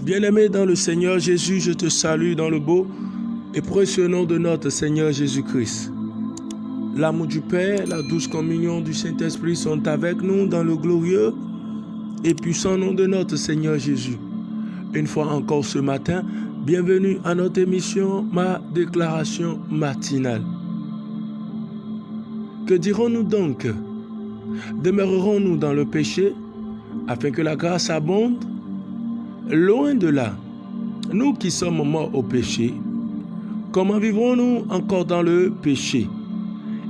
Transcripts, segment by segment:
Bien-aimé dans le Seigneur Jésus, je te salue dans le beau et précieux nom de notre Seigneur Jésus-Christ. L'amour du Père, la douce communion du Saint-Esprit sont avec nous dans le glorieux et puissant nom de notre Seigneur Jésus. Une fois encore ce matin, bienvenue à notre émission, ma déclaration matinale. Que dirons-nous donc? Demeurerons-nous dans le péché afin que la grâce abonde? Loin de là, nous qui sommes morts au péché, comment vivrons-nous encore dans le péché?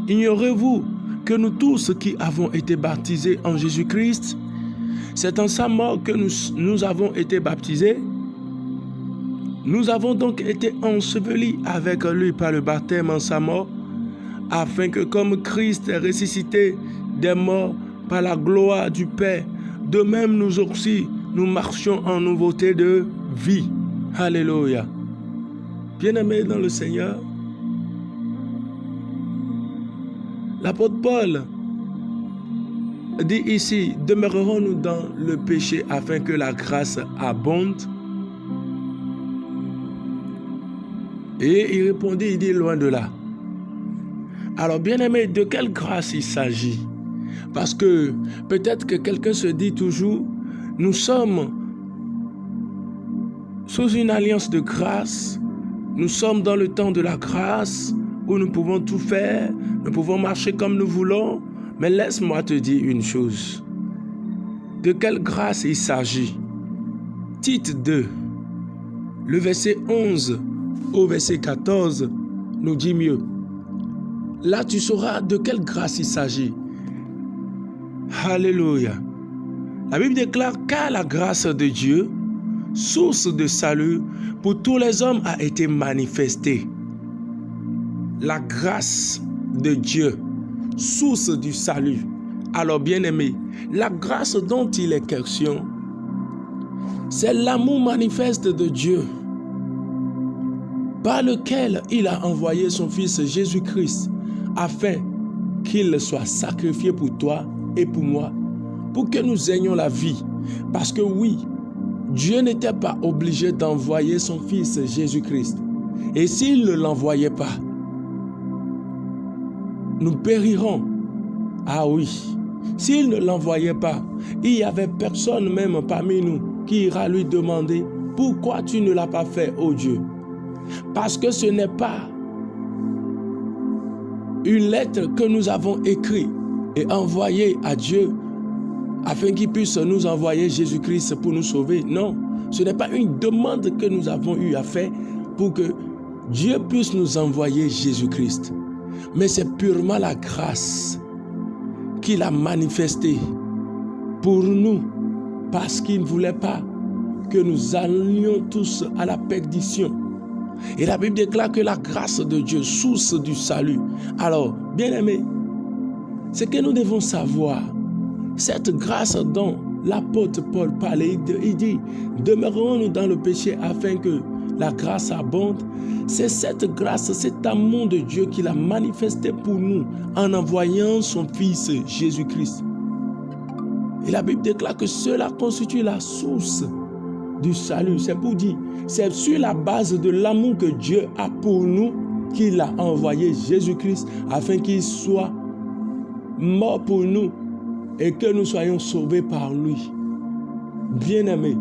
Ignorez-vous que nous tous qui avons été baptisés en Jésus-Christ, c'est en sa mort que nous avons été baptisés? Nous avons donc été ensevelis avec lui par le baptême en sa mort, afin que comme Christ est ressuscité des morts par la gloire du Père, de même nous aussi, nous marchions en nouveauté de vie. Alléluia. Bien-aimés dans le Seigneur, l'apôtre Paul dit ici, demeurerons-nous dans le péché afin que la grâce abonde? Et il répondit, il dit, loin de là. Alors, bien-aimés, de quelle grâce il s'agit? Parce que peut-être que quelqu'un se dit toujours, nous sommes sous une alliance de grâce, nous sommes dans le temps de la grâce, où nous pouvons tout faire, nous pouvons marcher comme nous voulons, mais laisse-moi te dire une chose. De quelle grâce il s'agit? Tite 2, le verset 11 au verset 14 nous dit mieux. Là, tu sauras de quelle grâce il s'agit. Alléluia. La Bible déclare car la grâce de Dieu, source de salut pour tous les hommes, a été manifestée. La grâce de Dieu, source du salut. Alors, bien-aimé, la grâce dont il est question, c'est l'amour manifeste de Dieu, par lequel il a envoyé son Fils Jésus-Christ, afin qu'il soit sacrifié pour toi et pour moi, pour que nous ayons la vie. Parce que oui, Dieu n'était pas obligé d'envoyer son Fils Jésus-Christ. Et s'il ne l'envoyait pas, nous périrons. Ah oui, s'il ne l'envoyait pas, il n'y avait personne même parmi nous qui ira lui demander « Pourquoi tu ne l'as pas fait, ô Dieu ?» Parce que ce n'est pas une lettre que nous avons écrite et envoyée à Dieu afin qu'il puisse nous envoyer Jésus-Christ pour nous sauver. Non, ce n'est pas une demande que nous avons eu à faire pour que Dieu puisse nous envoyer Jésus-Christ. Mais c'est purement la grâce qu'il a manifestée pour nous parce qu'il ne voulait pas que nous allions tous à la perdition. Et la Bible déclare que la grâce de Dieu, source du salut. Alors, bien-aimés, ce que nous devons savoir, cette grâce dont l'apôtre Paul parlait, il dit, demeurons-nous dans le péché afin que la grâce abonde. C'est cette grâce, cet amour de Dieu qu'il a manifesté pour nous en envoyant son Fils Jésus-Christ. Et la Bible déclare que cela constitue la source du salut. C'est pour dire, c'est sur la base de l'amour que Dieu a pour nous qu'il a envoyé Jésus-Christ afin qu'il soit mort pour nous et que nous soyons sauvés par lui. Bien-aimés,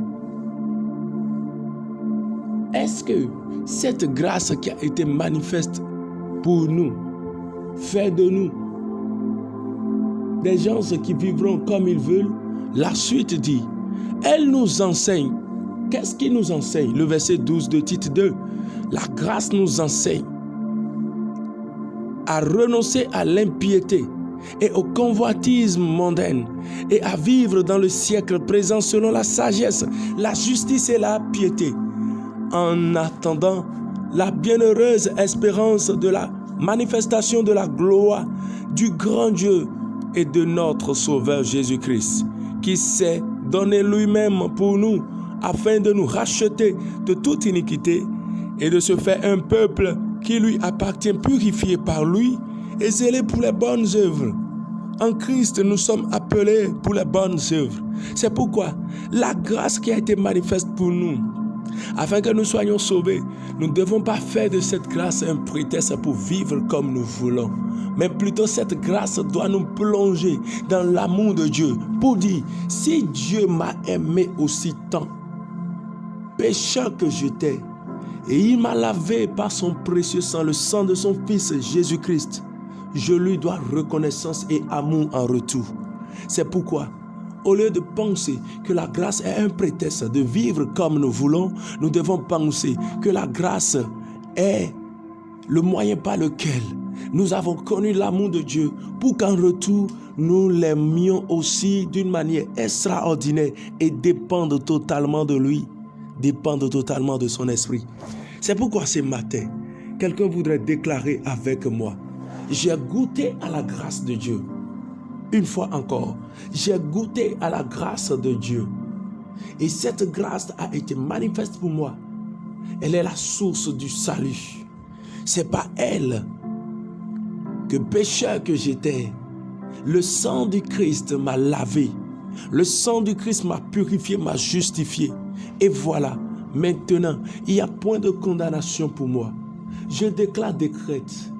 est-ce que cette grâce qui a été manifeste pour nous fait de nous des gens qui vivront comme ils veulent? La suite dit, elle nous enseigne. Qu'est-ce qui nous enseigne? Le verset 12 de Tite 2. La grâce nous enseigne à renoncer à l'impiété et au convoitisme mondain et à vivre dans le siècle présent selon la sagesse, la justice et la piété, en attendant la bienheureuse espérance de la manifestation de la gloire du grand Dieu et de notre Sauveur Jésus-Christ, qui s'est donné lui-même pour nous afin de nous racheter de toute iniquité et de se faire un peuple qui lui appartient, purifié par lui et zélé pour les bonnes œuvres. En Christ, nous sommes appelés pour les bonnes œuvres. C'est pourquoi la grâce qui a été manifeste pour nous Afin que nous soyons sauvés, nous ne devons pas faire de cette grâce un prétexte pour vivre comme nous voulons. Mais plutôt cette grâce doit nous plonger dans l'amour de Dieu pour dire, si Dieu m'a aimé aussi tant, pécheur que j'étais, et il m'a lavé par son précieux sang, le sang de son Fils Jésus-Christ, je lui dois reconnaissance et amour en retour. C'est pourquoi, au lieu de penser que la grâce est un prétexte de vivre comme nous voulons, nous devons penser que la grâce est le moyen par lequel nous avons connu l'amour de Dieu pour qu'en retour, nous l'aimions aussi d'une manière extraordinaire et dépendre totalement de lui, dépendre totalement de son esprit. C'est pourquoi ce matin, quelqu'un voudrait déclarer avec moi, j'ai goûté à la grâce de Dieu. Une fois encore, j'ai goûté à la grâce de Dieu. Et cette grâce a été manifeste pour moi. Elle est la source du salut. C'est par elle que pécheur que j'étais, le sang du Christ m'a lavé. Le sang du Christ m'a purifié, m'a justifié. Et voilà, maintenant, il n'y a point de condamnation pour moi. Je décrète,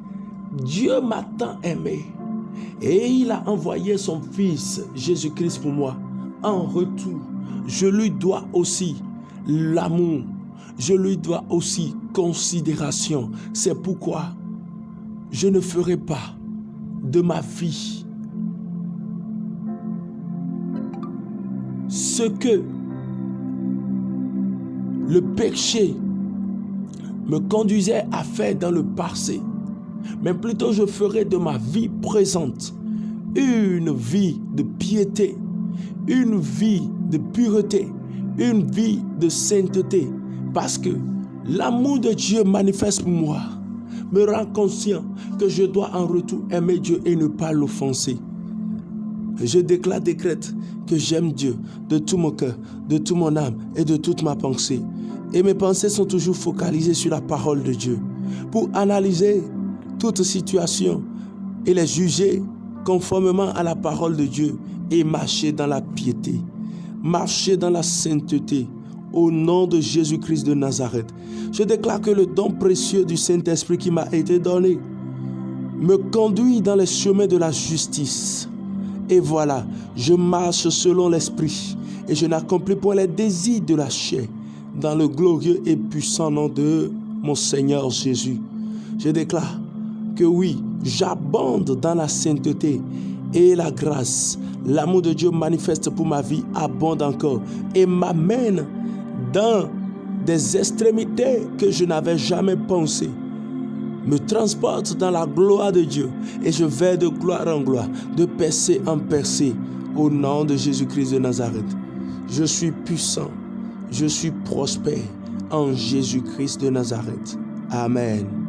Dieu m'a tant aimé et il a envoyé son Fils Jésus-Christ pour moi. En retour, je lui dois aussi l'amour, je lui dois aussi considération. C'est pourquoi je ne ferai pas de ma vie ce que le péché me conduisait à faire dans le passé, mais plutôt je ferai de ma vie présente une vie de piété, une vie de pureté, une vie de sainteté, parce que l'amour de Dieu manifeste pour moi me rend conscient que je dois en retour aimer Dieu et ne pas l'offenser. Je décrète que j'aime Dieu de tout mon cœur, de toute mon âme et de toute ma pensée. Et mes pensées sont toujours focalisées sur la parole de Dieu pour analyser toute situation et les juger conformément à la parole de Dieu et marcher dans la piété, marcher dans la sainteté au nom de Jésus-Christ de Nazareth. Je déclare que le don précieux du Saint-Esprit qui m'a été donné me conduit dans les chemins de la justice. Et voilà, je marche selon l'Esprit et je n'accomplis point les désirs de la chair dans le glorieux et puissant nom de mon Seigneur Jésus. Je déclare que oui, j'abonde dans la sainteté et la grâce. L'amour de Dieu manifeste pour ma vie abonde encore et m'amène dans des extrémités que je n'avais jamais pensées. Me transporte dans la gloire de Dieu et je vais de gloire en gloire, de percée en percée au nom de Jésus-Christ de Nazareth. Je suis puissant, je suis prospère en Jésus-Christ de Nazareth. Amen.